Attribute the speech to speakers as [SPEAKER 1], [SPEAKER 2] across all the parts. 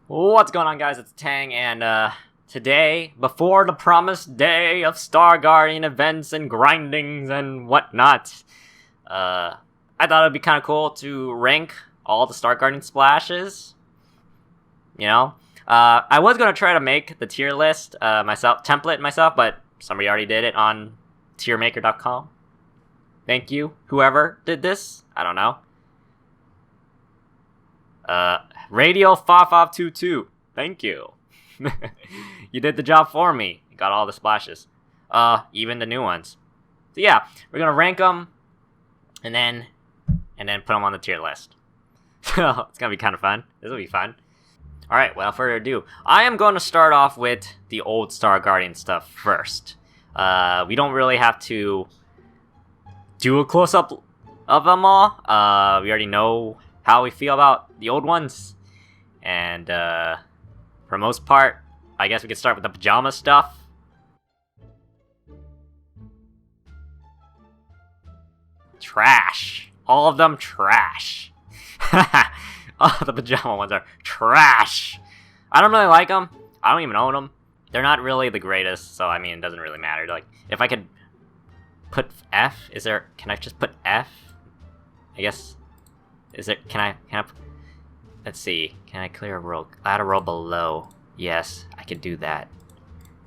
[SPEAKER 1] What's going on, guys? It's Tang, and today, before the promised day of Star Guardian events and grindings and whatnot, I thought it'd be kind of cool to rank all the Star Guardian splashes. You know, I was gonna try to make the tier list template myself, but somebody already did it on tiermaker.com. Thank you, whoever did this. I don't know. Radio 5522. Thank you. You did the job for me. You got all the splashes. Even the new ones. So yeah, we're gonna rank them, and then put them on the tier list. So it's gonna be kind of fun. This will be fun. All right, without further ado, I am going to start off with the old Star Guardian stuff first. We don't really have to do a close-up of them all. We already know how we feel about the old ones. And, for most part, I guess we could start with the pajama stuff. Trash. All of them trash. All the pajama ones are trash. I don't really like them. I don't even own them. They're not really the greatest, so I mean, it doesn't really matter. Like, if I could put F, can I just put F? I guess, can I, let's see, can I clear a row, add a row below? Yes, I could do that.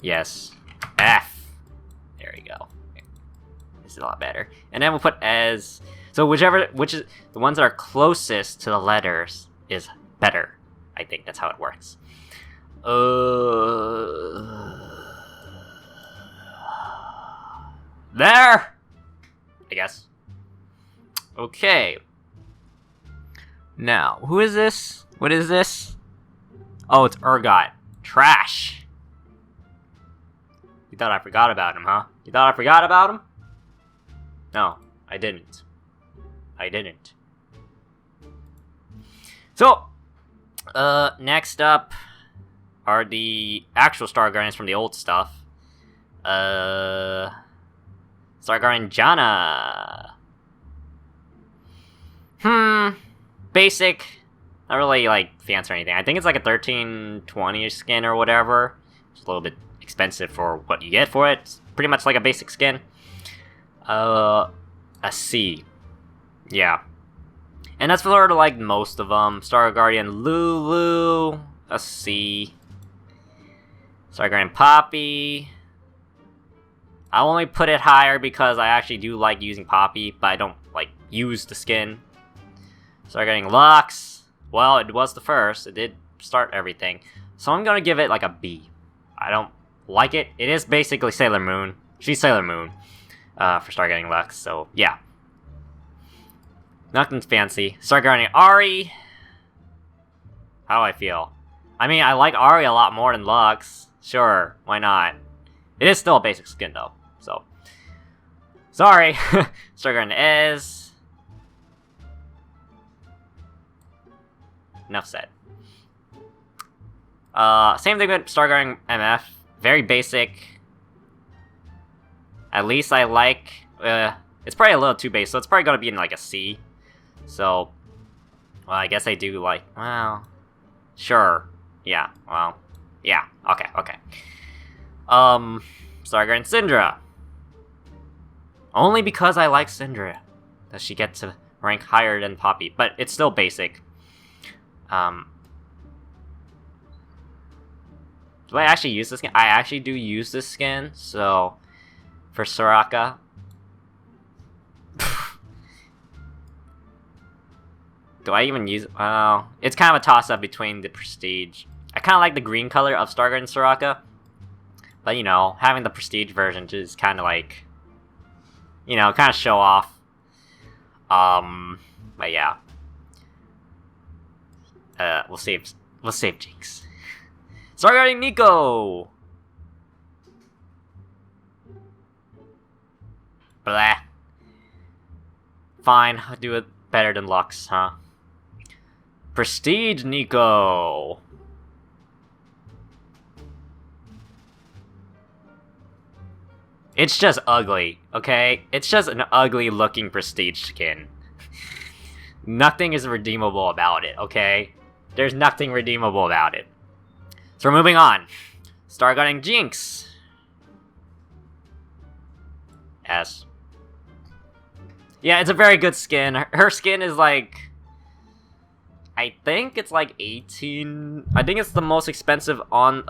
[SPEAKER 1] Yes, F. There we go. This is a lot better. And then we'll put as, so which is, the ones that are closest to the letters is better. I think that's how it works. There! I guess. Okay. Now, who is this? What is this? Oh, it's Urgot. Trash. You thought I forgot about him, huh? You thought I forgot about him? No, I didn't. I didn't. So, next up are the actual Star Guardians from the old stuff. Star Guardian Janna. Basic. Not really, like, fancy or anything. I think it's like a 1320 skin or whatever. It's a little bit expensive for what you get for it. It's pretty much like a basic skin. A C. Yeah. And that's for, like, most of them. Star Guardian Lulu. A C. Star Guardian Poppy. I only put it higher because I actually do like using Poppy, but I don't, like, use the skin. Star Guardian Lux. Well, it was the first. It did start everything. So I'm gonna give it, like, a B. I don't like it. It is basically Sailor Moon. She's Sailor Moon. For Star Guardian Lux, so, yeah. Nothing fancy. Star Guardian Ari. How do I feel? I mean, I like Ari a lot more than Lux. Sure, why not? It is still a basic skin, though, so. Sorry. Star Guardian Ez. Enough said. Same thing with Star Guardian MF. Very basic. At least I like, it's probably a little too basic, so it's probably gonna be in, like, a C. So, well, I guess I do like, well, sure. Yeah, well, yeah, okay. Star Guardian Syndra. Only because I like Syndra does she get to rank higher than Poppy, but it's still basic. Do I actually use this skin? I actually do use this skin, so for Soraka. Do I even use it? Well, it's kind of a toss-up between the Prestige. I kind of like the green color of Star Guardian Soraka. But, you know, having the Prestige version just kind of like, you know, kind of show off. But yeah. We'll save Jinx. Star Guardian Nico! Blah. Fine, I'll do it better than Lux, huh? Prestige Nico! It's just ugly, okay? It's just an ugly looking Prestige skin. Nothing is redeemable about it, okay? There's nothing redeemable about it. So we're moving on. Starguarding Jinx. S. Yeah, it's a very good skin. Her skin is like... I think it's like 18... I think it's the most expensive of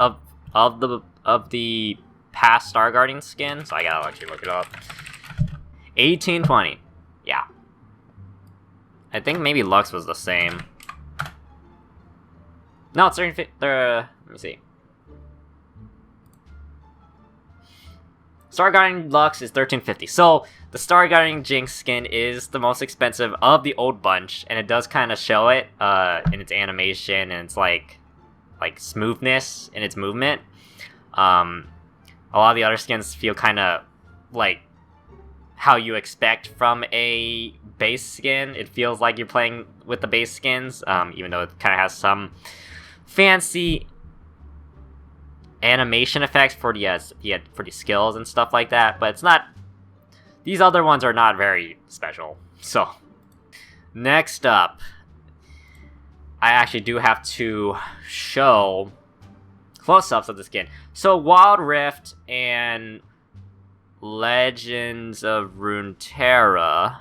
[SPEAKER 1] the past Starguarding skins. So I gotta actually look it up. 1820. Yeah. I think maybe Lux was the same. No, it's 1350. Let me see. Starguarding Lux is 1350. So the Starguarding Jinx skin is the most expensive of the old bunch, and it does kind of show it in its animation and its like smoothness in its movement. A lot of the other skins feel kind of like how you expect from a base skin. It feels like you're playing with the base skins, even though it kind of has some fancy animation effects for the skills and stuff like that, but it's not. These other ones are not very special. So, next up, I actually do have to show close-ups of the skin. So, Wild Rift and Legends of Runeterra.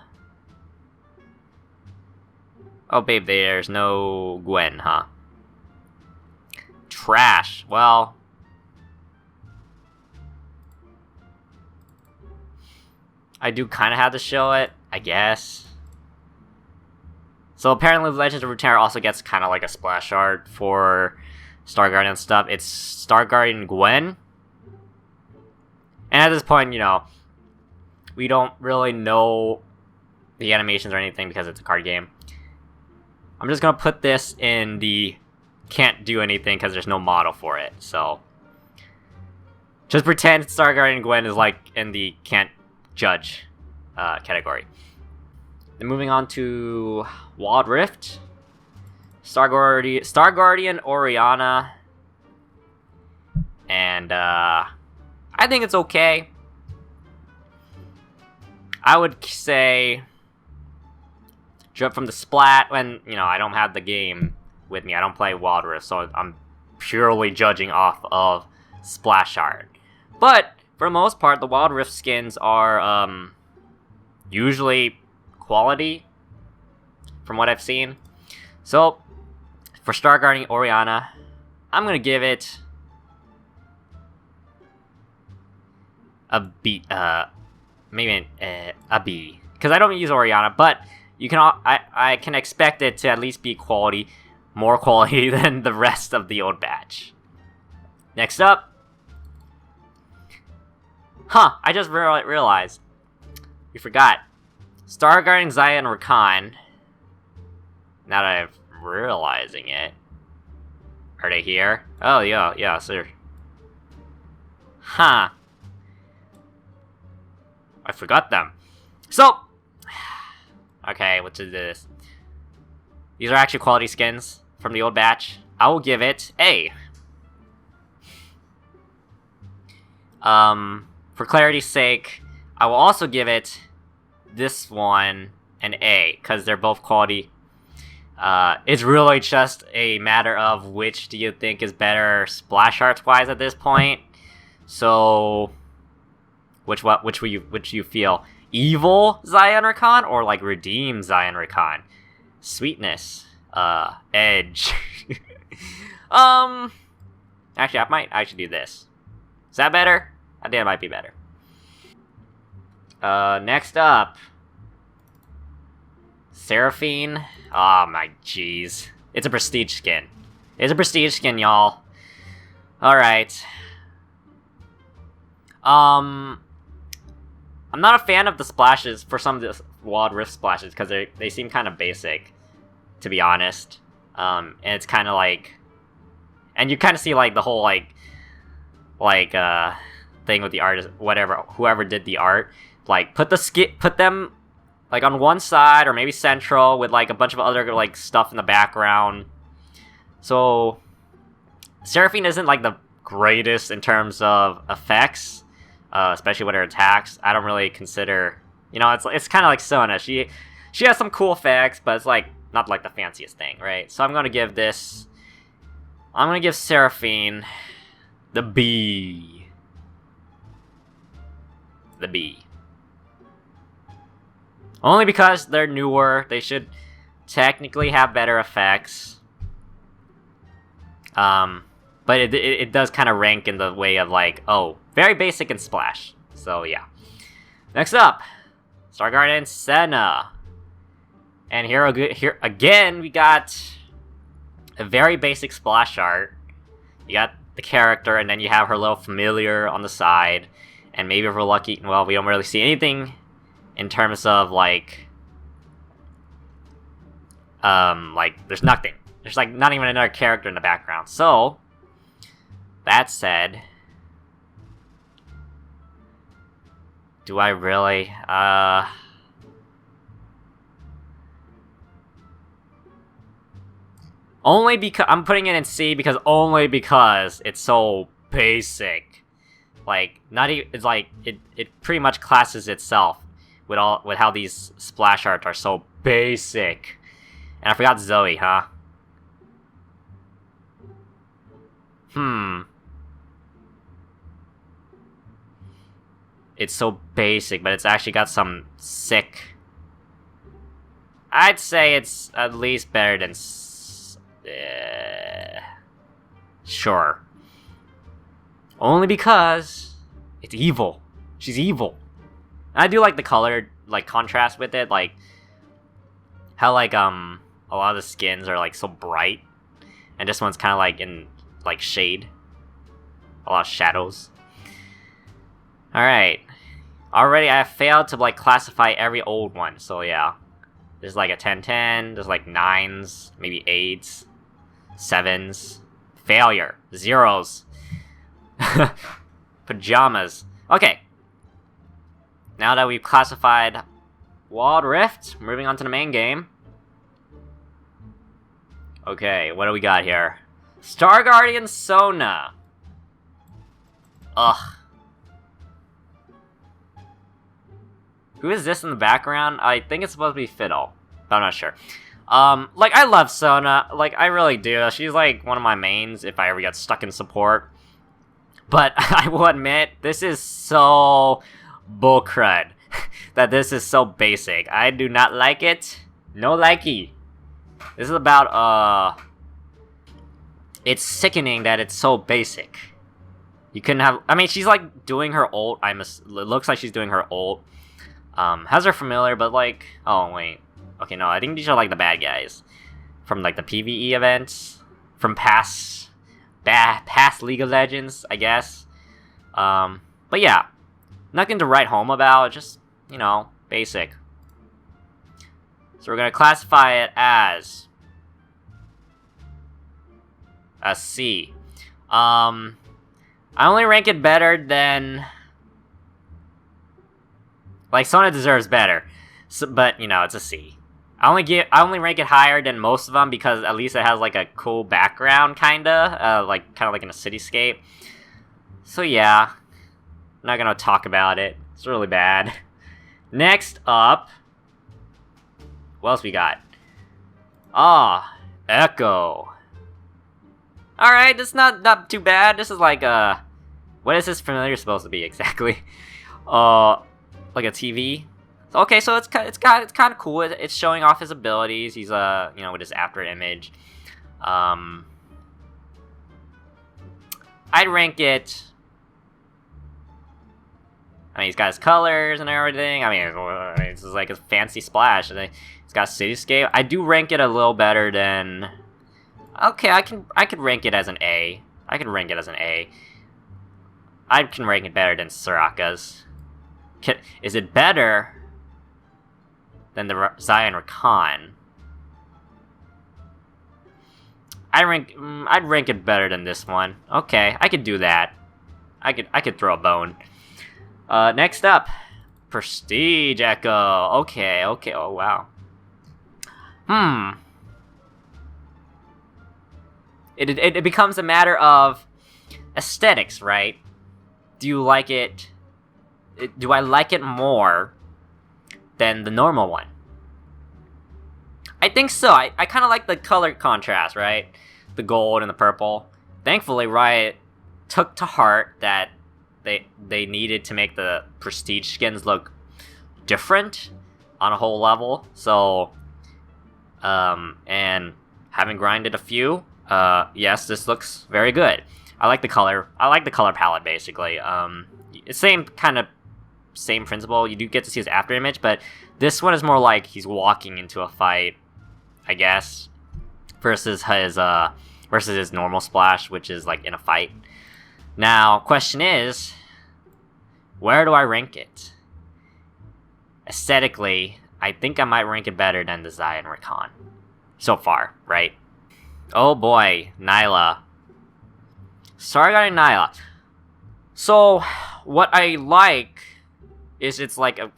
[SPEAKER 1] Oh, babe, there's no Gwen, huh? Trash. Well, I do kind of have to show it, I guess. So apparently Legends of Runeterra also gets kind of like a splash art for Starguard and stuff. It's Starguard and Gwen. And at this point, you know, we don't really know the animations or anything because it's a card game. I'm just going to put this in the can't do anything because there's no model for it. So just pretend Starguard and Gwen is like in the can't judge category. Then moving on to Wild Rift, Starguardian Orianna, and I think it's okay. I would say jump from the splat when, you know, I don't have the game with me. I don't play Wild Rift, so I'm purely judging off of splash art. But for the most part, the Wild Rift skins are usually quality, from what I've seen. So, for Starguarding Orianna, I'm going to give it a B, maybe a B. Because I don't use Orianna, but you can I can expect it to at least be quality, more quality than the rest of the old batch. Next up, I just realized. We forgot. Starguarding Xayah and Rakan. Now that I'm realizing it. Are they here? Oh, yeah, sir. I forgot them. So, okay, what is this? These are actually quality skins from the old batch. I will give it A. For clarity's sake, I will also give it this one an A, because they're both quality. It's really just a matter of which do you think is better splash arts wise at this point. So, which you feel? Evil Xayah and Rakan or like redeem Xayah and Rakan? Sweetness, edge. Actually, I might actually do this. Is that better? I think it might be better. Next up, Seraphine. Oh my jeez. It's a prestige skin. It's a prestige skin, y'all. Alright. I'm not a fan of the splashes for some of the Wild Rift splashes because they seem kind of basic, to be honest. And it's kind of like, and you kind of see like the whole like thing with the artist, whoever did the art, like put them like on one side or maybe central with like a bunch of other like stuff in the background. So Seraphine isn't like the greatest in terms of effects, especially with her attacks. I don't really consider, you know, it's kind of like Sona. She has some cool effects, but it's like not like the fanciest thing, right? So I'm gonna give this. I'm gonna give Seraphine the B. The B. Only because they're newer. They should technically have better effects. But it does kind of rank in the way of like, oh, very basic and splash. So yeah. Next up, Star Guardian Senna. And here again we got a very basic splash art. You got the character, and then you have her little familiar on the side. And maybe if we're lucky, well, we don't really see anything in terms of like there's nothing. There's like not even another character in the background. So that said, do I really only because I'm putting it in C because only because it's so basic. Like not even it's like it pretty much classes itself with how these splash arts are so basic. And I forgot Zoe, huh? It's so basic, but it's actually got some sick. I'd say it's at least better than. Sure. Only because it's evil. She's evil. I do like the color, like contrast with it, like how like a lot of the skins are like so bright, and this one's kind of like in like shade, a lot of shadows. All right, already I have failed to like classify every old one, so yeah. There's like a 10-10, there's like 9s, maybe 8s, 7s, failure, 0s, pajamas. Okay, now that we've classified Wild Rift, moving on to the main game. Okay, what do we got here? Star Guardian Sona. Ugh. Who is this in the background? I think it's supposed to be Fiddle, but I'm not sure. Like, I love Sona. Like, I really do. She's, like, one of my mains if I ever get stuck in support. But I will admit, this is so bullcrud that this is so basic. I do not like it. No likey. This is about, it's sickening that it's so basic. You couldn't have... I mean, she's, like, doing her ult. It looks like she's doing her ult. Has her familiar, but, like... Oh, wait. Okay, no, I think these are, like, the bad guys. From, like, the PvE events. From past League of Legends, I guess. But, yeah. Nothing to write home about. Just, you know, basic. So we're gonna classify it as... a C. I only rank it better than... Like, Sona deserves better. So, but, you know, it's a C. I only rank it higher than most of them because at least it has, like, a cool background, kinda. Like, kinda like in a cityscape. So, yeah. I'm not gonna talk about it. It's really bad. Next up... What else we got? Echo. Alright, this is not too bad. This is like, what is this familiar supposed to be, exactly? Like a TV? Okay, so it's kind of cool. It's showing off his abilities. He's, you know, with his after image. I'd rank it... I mean, he's got his colors and everything. I mean, it's like a fancy splash. It's got cityscape. I do rank it a little better than... Okay, I could rank it as an A. I can rank it as an A. I can rank it better than Soraka's. Is it better than the Zion Rakan? I'd rank it better than this one. Okay, I could do that. I could throw a bone. Next up, Prestige Echo. Okay. Oh wow. It becomes a matter of aesthetics, right? Do you like it? Do I like it more than the normal one? I think so. I kind of like the color contrast, right? The gold and the purple. Thankfully, Riot took to heart that they needed to make the prestige skins look different on a whole level. So, and having grinded a few, yes, this looks very good. I like the color. I like the color palette, basically. Same principle. You do get to see his after image, but this one is more like he's walking into a fight, I guess, versus his normal splash, which is like in a fight. Now, question is, where do I rank it? Aesthetically, I think I might rank it better than the Zion Rakan. So far, right? Oh boy, Nyla. Starlight Nyla. So, what I like is it's like a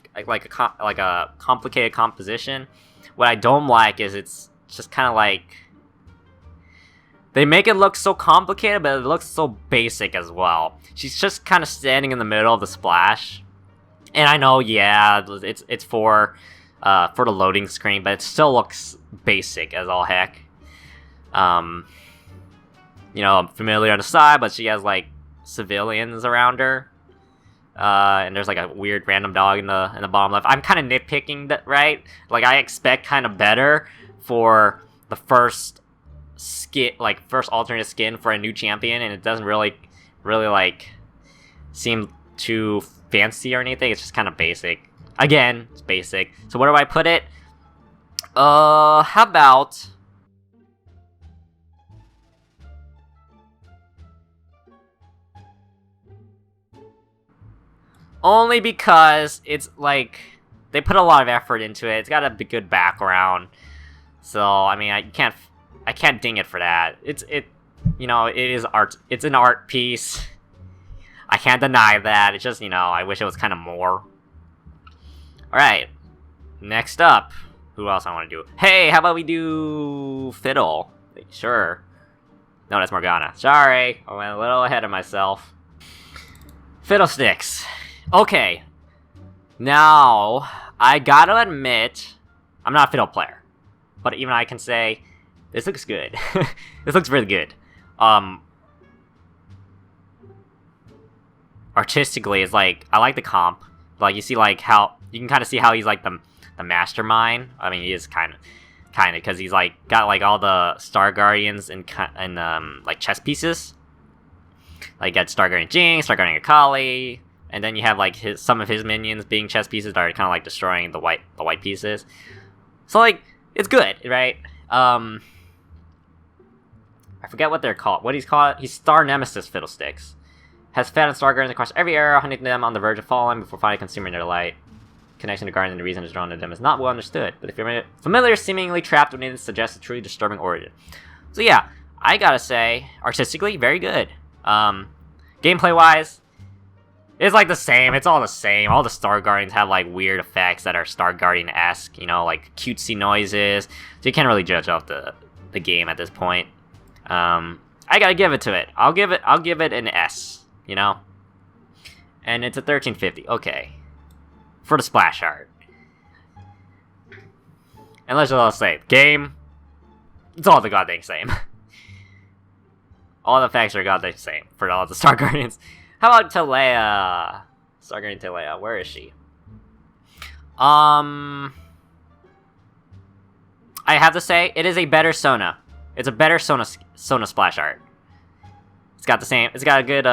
[SPEAKER 1] complicated composition. What I don't like is it's just kind of like they make it look so complicated, but it looks so basic as well. She's just kind of standing in the middle of the splash, and I know, yeah, it's for the loading screen, but it still looks basic as all heck. You know, familiar on the side, but she has like civilians around her. And there's like a weird random dog in the bottom left. I'm kind of nitpicking that, right? Like I expect kind of better for the first skin, like first alternate skin for a new champion, and it doesn't really like seem too fancy or anything. It's just kind of basic. Again, it's basic. So where do I put it? How about only because it's like they put a lot of effort into it. It's got a good background, so I mean I can't ding it for that. You know, it is art. It's an art piece. I can't deny that. It's just, you know, I wish it was kind of more. All right, next up, who else I want to do? Hey, how about we do Fiddle? Sure. No, that's Morgana. Sorry, I went a little ahead of myself. Fiddlesticks. Okay, now, I gotta admit, I'm not a Fiddle player, but even I can say, this looks good. This looks really good. Artistically, it's like, I like the comp. Like, you see, like, how, you can kind of see how he's, like, the mastermind. I mean, he is kind of, because he's, like, got, like, all the Star Guardians and like, chess pieces. Like, you got Star Guardian Jing, Star Guardian Akali. And then you have like some of his minions being chess pieces that are kind of like destroying the white pieces. So like it's good, right? I forget what they're called. What he's called? He's Star Nemesis Fiddlesticks. Has fed on Star Guardians across every era, hunting them on the verge of falling before finally consuming their light. Connection to Guardians and the reason is drawn to them is not well understood, but if you're familiar, seemingly trapped within it suggests a truly disturbing origin. So yeah, I gotta say, artistically, very good. Gameplay wise, it's like the same. It's all the same. All the Star Guardians have like weird effects that are Star Guardian-esque, you know, like cutesy noises. So you can't really judge off the game at this point. I gotta give it to it. I'll give it an S, you know? And it's a 1350. Okay. For the splash art. And let's just say, game, it's all the goddamn same. All the effects are goddamn same for all the Star Guardians. How about Talea? Star Guardian Talea, where is she? I have to say, it is a better Sona. It's a better Sona splash art. It's got a good,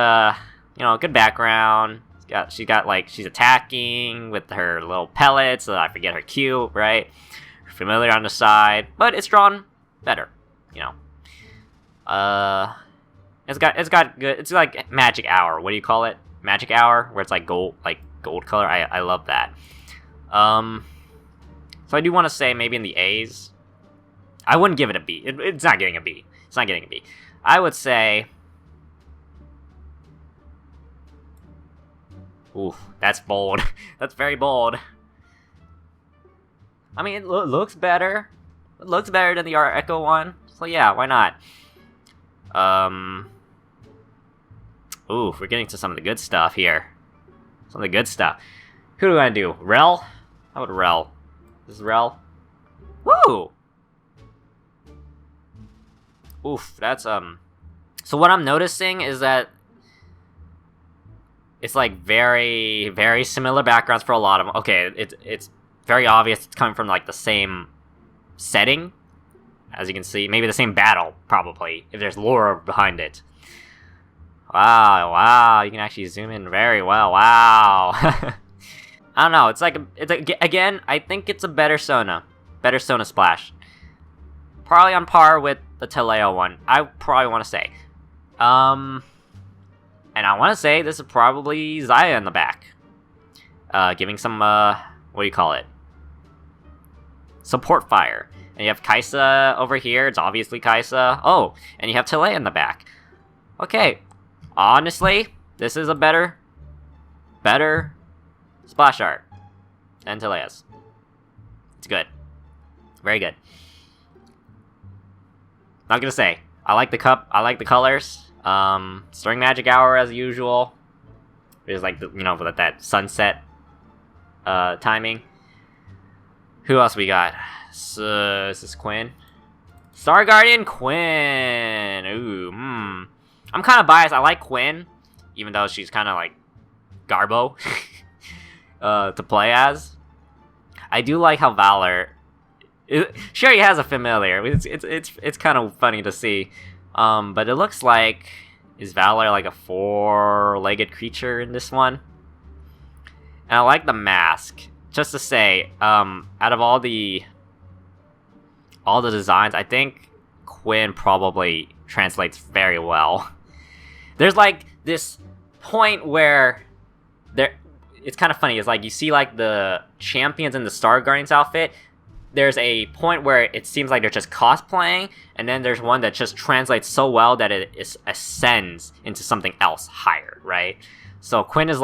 [SPEAKER 1] good background. She's attacking with her little pellets. I forget her Q, right? Familiar on the side, but it's drawn better, you know. It's got good. It's like Magic Hour. What do you call it? Magic Hour, where it's like gold color. I love that. So I do want to say maybe in the A's, I wouldn't give it a B. It's not getting a B. It's not getting a B. I would say, ooh, that's bold. That's very bold. I mean, it looks better. It looks better than the Art Echo one. So yeah, why not? Ooh, we're getting to some of the good stuff here. Some of the good stuff. Who do I do? Rel? How about Rel? This is Rel? Woo! Oof, that's So what I'm noticing is that it's like very, very similar backgrounds for a lot of them. Okay, it's very obvious it's coming from like the same setting, as you can see. Maybe the same battle, probably, if there's lore behind it. Wow, you can actually zoom in very well. Wow. I don't know. It's like again. I think it's a better Sona splash. Probably on par with the Teleo one. I probably want to say. And I want to say this is probably Zaya in the back. Giving some, what do you call it? Support fire. And you have Kaisa over here. It's obviously Kaisa. Oh, and you have Telea in the back. Okay. Honestly, this is a better splash art than Telea's. It's good. Very good. Not gonna say. I like the cup. I like the colors. Starring Magic Hour as usual. It's like the, with that sunset timing. Who else we got? Is this Quinn? Star Guardian Quinn. Ooh, I'm kind of biased. I like Quinn, even though she's kind of like Garbo to play as. I do like how Valor. Sure, he has a familiar. It's kind of funny to see. But it looks like, is Valor like a 4-legged creature in this one? And I like the mask. Just to say, out of all the designs, I think Quinn probably translates very well. There's like this point where it's kind of funny. It's like you see like the champions in the Star Guardians outfit. There's a point where it seems like they're just cosplaying, and then there's one that just translates so well that it ascends into something else higher, right? So Quinn is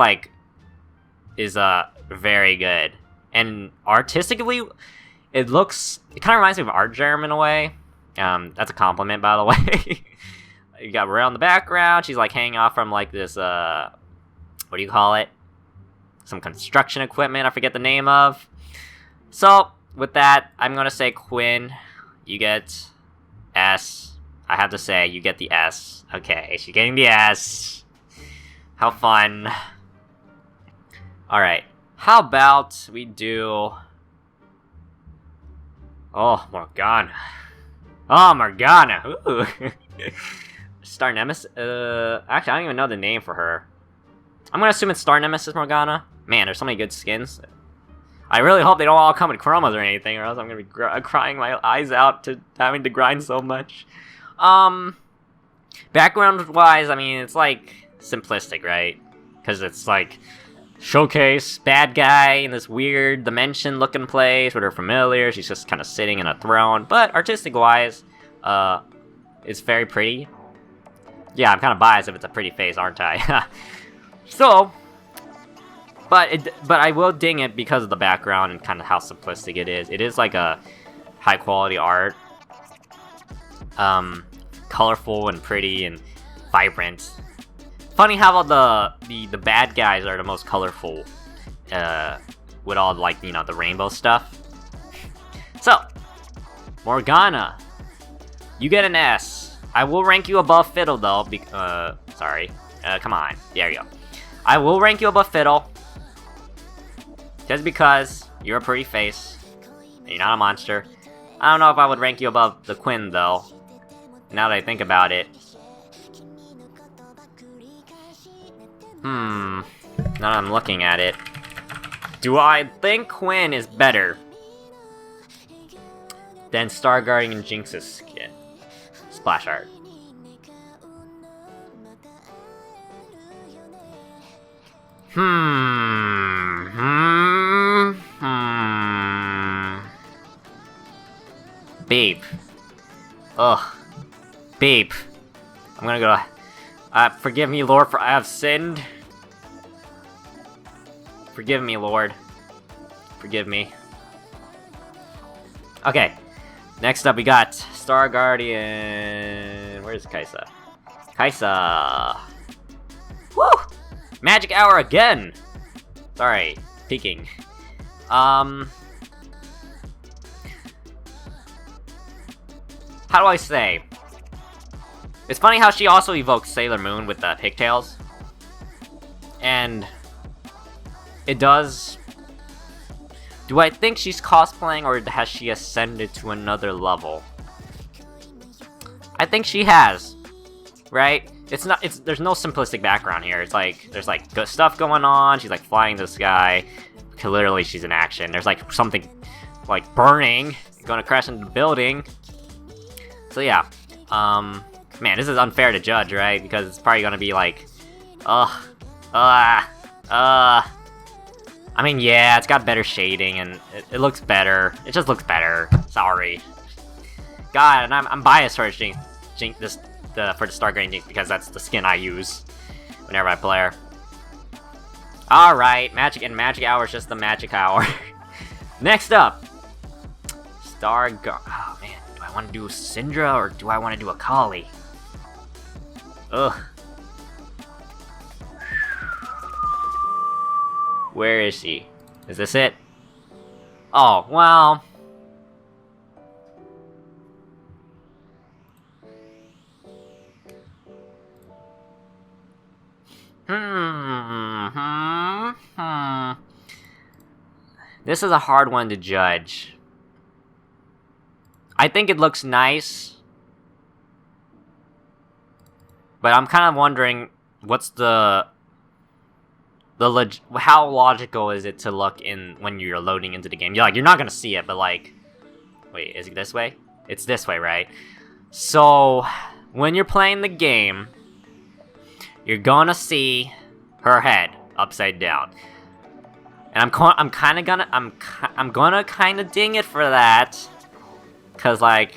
[SPEAKER 1] very good, and artistically, it kind of reminds me of Art Germ in a way. That's a compliment, by the way. You got Rhea in the background. She's like hanging off from like this what do you call it? Some construction equipment. I forget the name of. So with that, I'm gonna say Quinn, you get S. I have to say, you get the S. Okay, she's getting the S. How fun. Alright, how about we do... Oh, Morgana. Oh, Morgana. Ooh. Star Nemesis. Actually, I don't even know the name for her. I'm gonna assume it's Star Nemesis Morgana. Man, there's so many good skins. I really hope they don't all come in chromas or anything, or else I'm gonna be crying my eyes out to having to grind so much. Background-wise, I mean, it's like simplistic, right? Because it's like showcase bad guy in this weird dimension-looking place with her familiar. She's just kind of sitting in a throne. But artistic-wise, it's very pretty. Yeah, I'm kind of biased if it's a pretty face, aren't I? So, but I will ding it because of the background and kind of how simplistic it is. It is like a high-quality art. Colorful and pretty and vibrant. Funny how the bad guys are the most colorful, with all like the rainbow stuff. So, Morgana, you get an S. I will rank you above Fiddle though. Sorry, come on, there you go. I will rank you above Fiddle, just because you're a pretty face and you're not a monster. I don't know if I would rank you above the Quinn though. Now that I think about it. Now that I'm looking at it. Do I think Quinn is better than Star Guardian and Jinx's skin? Splash art. Beep. Ugh. Beep. I'm gonna go... forgive me, Lord, for I have sinned. Forgive me, Lord. Forgive me. Okay. Next up, we got Star Guardian... Where's Kaisa? Kaisa! Woo! Magic Hour again! Sorry, peeking. How do I say? It's funny how she also evokes Sailor Moon with the pigtails. And it does... Do I think she's cosplaying, or has she ascended to another level? I think she has, right? There's no simplistic background here. It's like, there's like good stuff going on, she's like flying to the sky. Literally, she's in action. There's like something like burning, gonna crash into the building. So yeah, man, this is unfair to judge, right? Because it's probably gonna be like, I mean, yeah, it's got better shading and it looks better. It just looks better. Sorry, God, and I'm biased for for the Starlight Jinx because that's the skin I use whenever I play her. All right, magic hour is just the magic hour. Next up, Oh man, do I want to do Syndra or do I want to do Akali? Ugh. Where is she? Is this it? Oh, well. This is a hard one to judge. I think it looks nice. But I'm kind of wondering what's how logical is it to look in when you're loading into the game? You're not gonna see it, but like, wait, is it this way? It's this way, right? So when you're playing the game, you're gonna see her head upside down, and I'm gonna kind of ding it for that, cause like,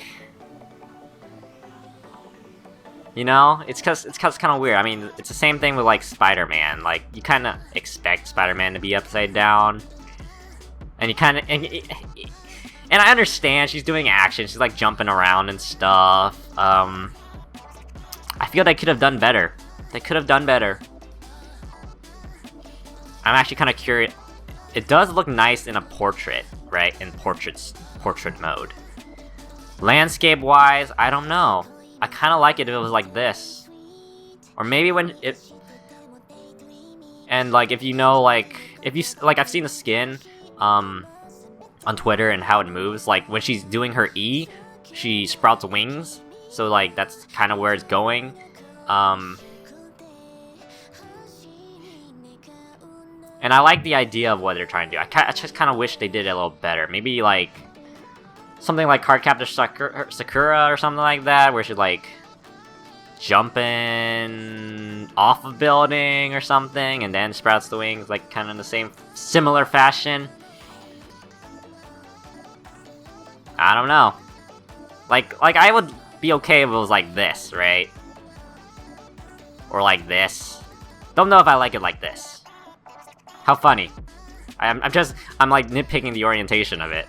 [SPEAKER 1] you know, it's cause it's kind of weird. I mean, it's the same thing with like Spider-Man. Like, you kind of expect Spider-Man to be upside down, and you kind of and I understand she's doing action. She's like jumping around and stuff. I feel they could have done better. They could have done better. I'm actually kind of curious. It does look nice in a portrait, right? In portrait mode. Landscape-wise, I don't know. I kind of like it if it was like this. Or maybe when it... And, like, if you know, like... If you... Like, I've seen the skin, on Twitter and how it moves. Like, when she's doing her E, she sprouts wings. So, like, that's kind of where it's going. And I like the idea of what they're trying to do. I just kind of wish they did it a little better. Maybe, like... Something like Cardcaptor Sakura or something like that, where she's like jumping off a building or something, and then sprouts the wings, like kind of in the similar fashion. I don't know. Like I would be okay if it was like this, right? Or like this. Don't know if I like it like this. How funny. I'm like nitpicking the orientation of it.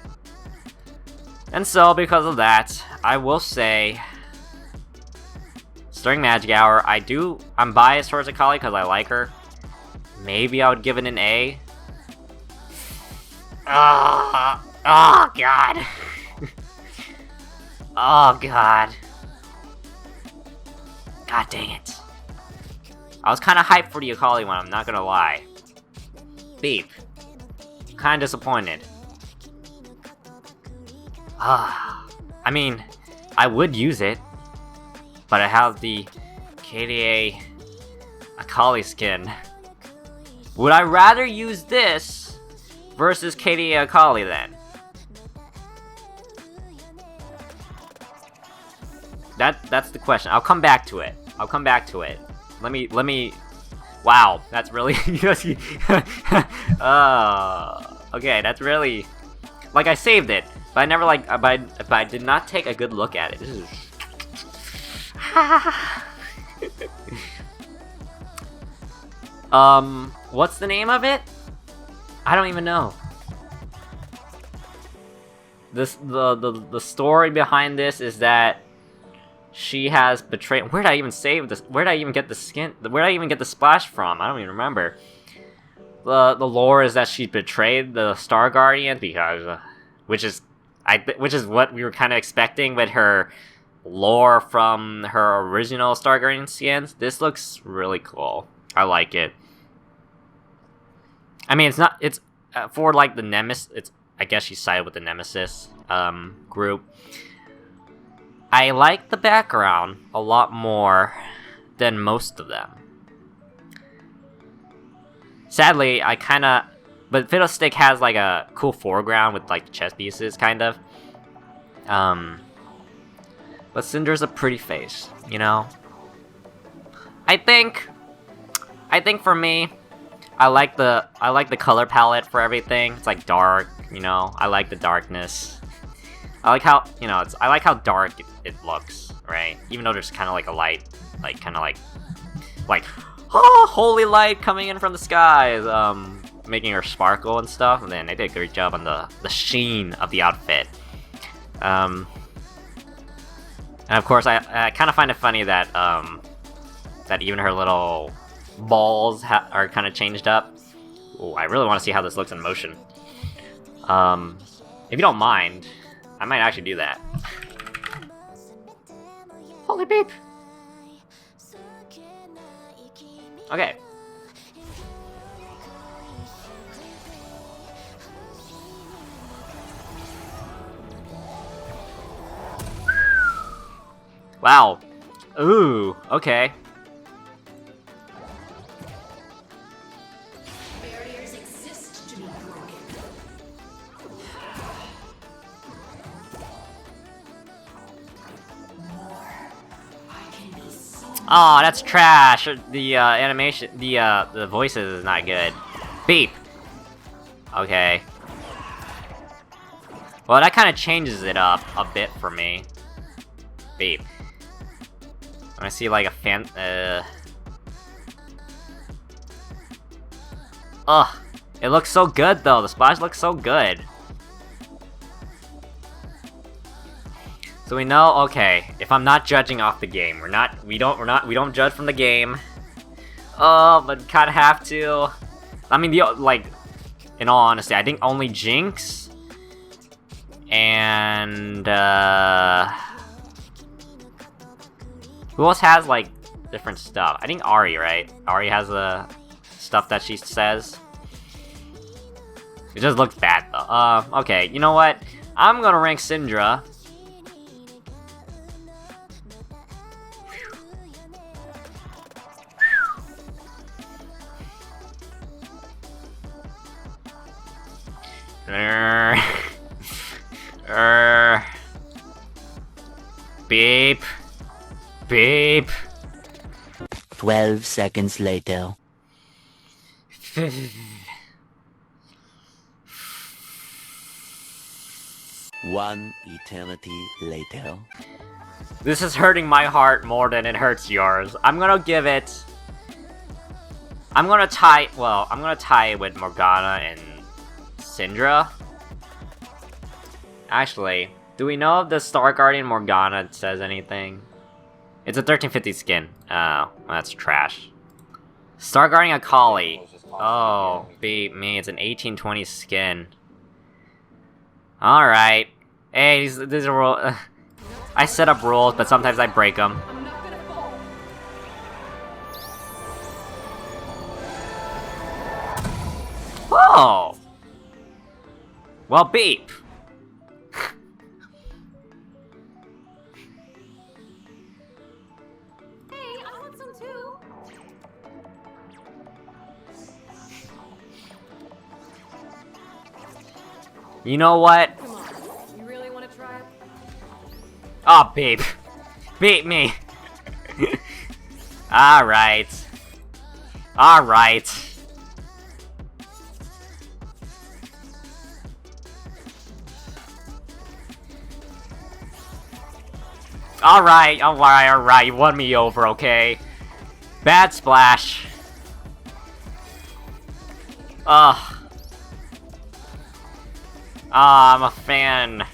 [SPEAKER 1] And so, because of that, I will say, during Magic Hour, I'm biased towards Akali because I like her. Maybe I would give it an A. Oh god. Oh god. God dang it. I was kind of hyped for the Akali one, I'm not gonna lie. Beep. Kind of disappointed. I mean, I would use it, but I have the KDA Akali skin. Would I rather use this versus KDA Akali then? That's the question. I'll come back to it. Let me. Wow, that's really. Okay, that's really. Like, I saved it. But I never but I did not take a good look at it. This is... What's the name of it? I don't even know. The story behind this is that she has betrayed... Where did I even save this? Where did I even get the skin? Where did I even get the splash from? I don't even remember. The lore is that she betrayed the Star Guardian because... which is what we were kind of expecting with her lore from her original Star Guardian skins. This looks really cool. I like it. I mean, it's for like the Nemesis. I guess she sided with the Nemesis group. I like the background a lot more than most of them. Sadly, but Fiddlestick has like a cool foreground with like chess pieces, kind of. But Cinder's a pretty face, you know? I think for me, I like the color palette for everything. It's like dark, you know. I like the darkness. I like how, you know, I like how dark it looks, right? Even though there's kind of like a light, like kind of like oh, holy light coming in from the skies, making her sparkle and stuff. And then they did a great job on the sheen of the outfit. And of course, I kind of find it funny that that even her little balls are kind of changed up. Ooh, I really want to see how this looks in motion. If you don't mind, I might actually do that. Holy beep! Okay. Wow. Ooh, okay.
[SPEAKER 2] Barriers exist to be broken.
[SPEAKER 1] Oh, that's trash. The animation, the voices is not good. Beep. Okay. Well, that kind of changes it up a bit for me. Beep. I see like a fan. Ugh. It looks so good though. The splash looks so good. So we know, okay, if I'm not judging off the game, we don't judge from the game. Oh, but kind of have to. I mean, like, in all honesty, I think only Jinx and who else has like different stuff? I think Ari, right? Ari has the stuff that she says. It just looks bad though. Okay, you know what? I'm gonna rank Syndra. Beep. Beep.
[SPEAKER 3] 12 seconds later. One eternity later.
[SPEAKER 1] This is hurting my heart more than it hurts yours. I'm gonna give it... I'm gonna tie it with Morgana and Syndra. Actually, do we know if the Star Guardian Morgana says anything? It's a 1350 skin. Oh, that's trash. Star Guardian Akali. Oh, beat me. It's an 1820 skin. Alright. Hey, these are rules. I set up rules, but sometimes I break them. Whoa! Well, beep.
[SPEAKER 2] Hey, I want some too.
[SPEAKER 1] You know what?
[SPEAKER 2] Come on, you really want to try it?
[SPEAKER 1] Oh, beep. Beat me. Alright. Alright. Alright, alright, you won me over, okay? Bad splash. Ugh. I'm a fan.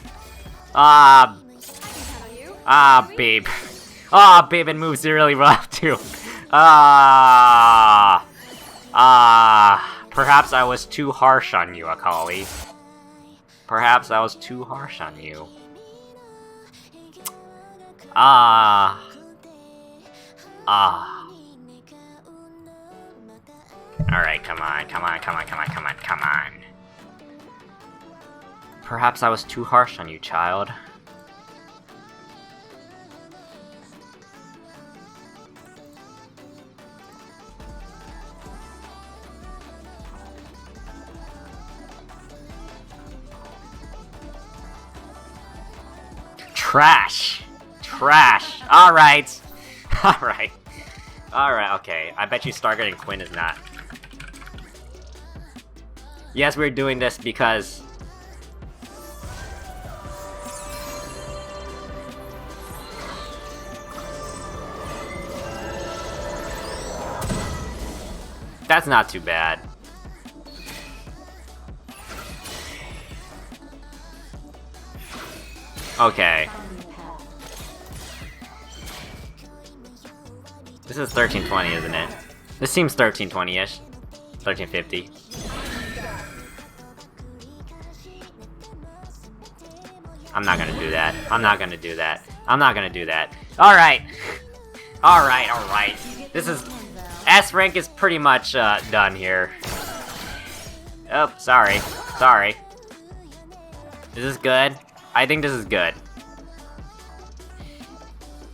[SPEAKER 1] Babe. Babe, it moves really well, too. Perhaps I was too harsh on you, Akali. Perhaps I was too harsh on you. Ah. Ah. Alright, come on, come on, come on, come on, come on, come on. Perhaps I was too harsh on you, child. Trash! Trash! Alright! Alright. Alright, okay. I bet you Stargate and Quinn is not. Yes, we're doing this because... That's not too bad. Okay. This is 1320, isn't it? This seems 1320-ish. 1350. I'm not gonna do that. I'm not gonna do that. I'm not gonna do that. Alright! Alright, alright. This is... S rank is pretty much done here. Oh, sorry. Sorry. Is this good? I think this is good.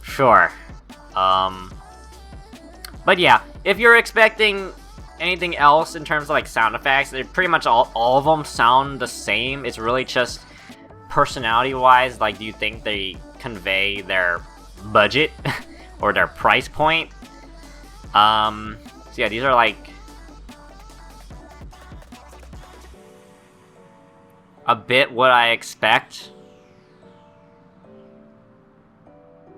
[SPEAKER 1] Sure. But yeah, if you're expecting anything else in terms of like sound effects, they're pretty much all of them sound the same. It's really just personality-wise, like, do you think they convey their budget or their price point? So yeah, these are like a bit what I expect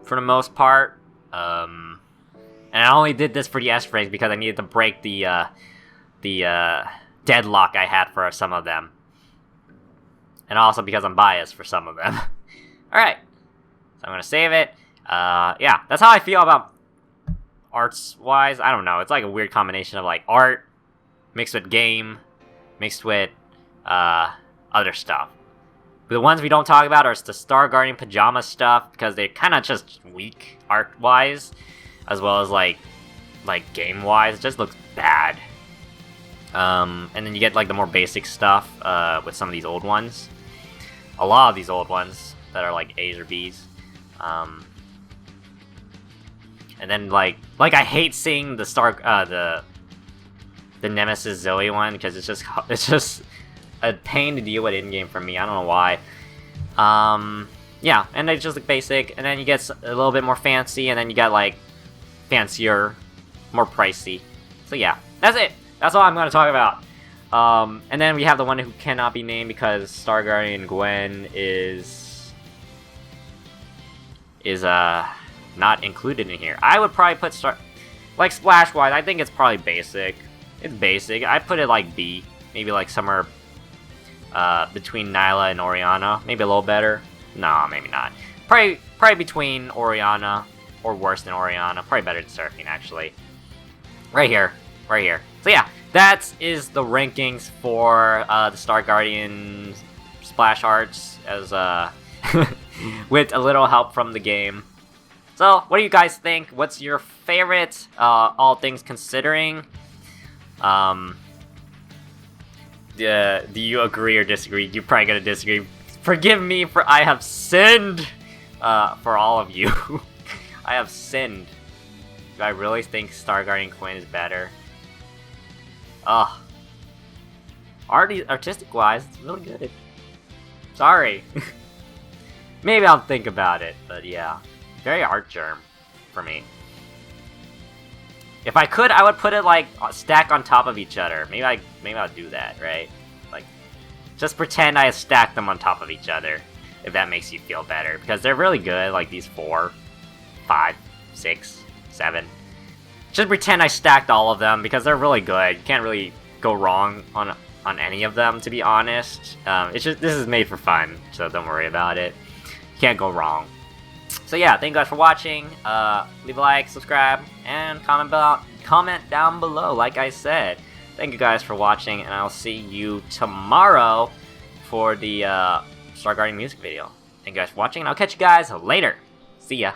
[SPEAKER 1] for the most part. And I only did this for the S ranks because I needed to break the deadlock I had for some of them. And also because I'm biased for some of them. Alright. So I'm gonna save it. Yeah, that's how I feel about arts-wise. I don't know. It's like a weird combination of like art mixed with game, mixed with other stuff. The ones we don't talk about are the Star Guardian pajama stuff because they're kind of just weak art-wise, as well as like game-wise. It just looks bad. And then you get like the more basic stuff with some of these old ones. A lot of these old ones that are like A's or B's. And then like I hate seeing the the Nemesis Zoe one because it's just a pain to deal with in-game for me. I don't know why. Yeah, and they just look basic, and then you get a little bit more fancy, and then you got like fancier, more pricey. So yeah, that's it. That's all I'm going to talk about. And then we have the one who cannot be named because Star Guardian Gwen is not included in here. I would probably put like splash-wise, I think it's probably basic. It's basic. I put it like B, maybe like somewhere between Nyla and Oriana, maybe a little better. No, maybe not. Probably between Oriana or worse than Oriana. Probably better than Surfing actually. Right here. So yeah, that is the rankings for the Star Guardian splash arts as with a little help from the game. So, what do you guys think? What's your favorite, all things considering? Do you agree or disagree? You're probably gonna disagree. Forgive me for I have sinned for all of you. I have sinned. Do I really think Star Guardian Quinn is better? Ugh. Artistic-wise, it's really good. Sorry. Maybe I'll think about it, but yeah. Very art germ for me. If I could, I would put it like stack on top of each other. Maybe I'll do that, right? Like, just pretend I stacked them on top of each other, if that makes you feel better. Because they're really good, like these 4, 5, 6, 7. Just pretend I stacked all of them because they're really good. You can't really go wrong on any of them, to be honest. It's just this is made for fun, so don't worry about it. You can't go wrong. So yeah, thank you guys for watching. Leave a like, subscribe, and comment down below, like I said. Thank you guys for watching, and I'll see you tomorrow for the Star Guardian music video. Thank you guys for watching, and I'll catch you guys later. See ya.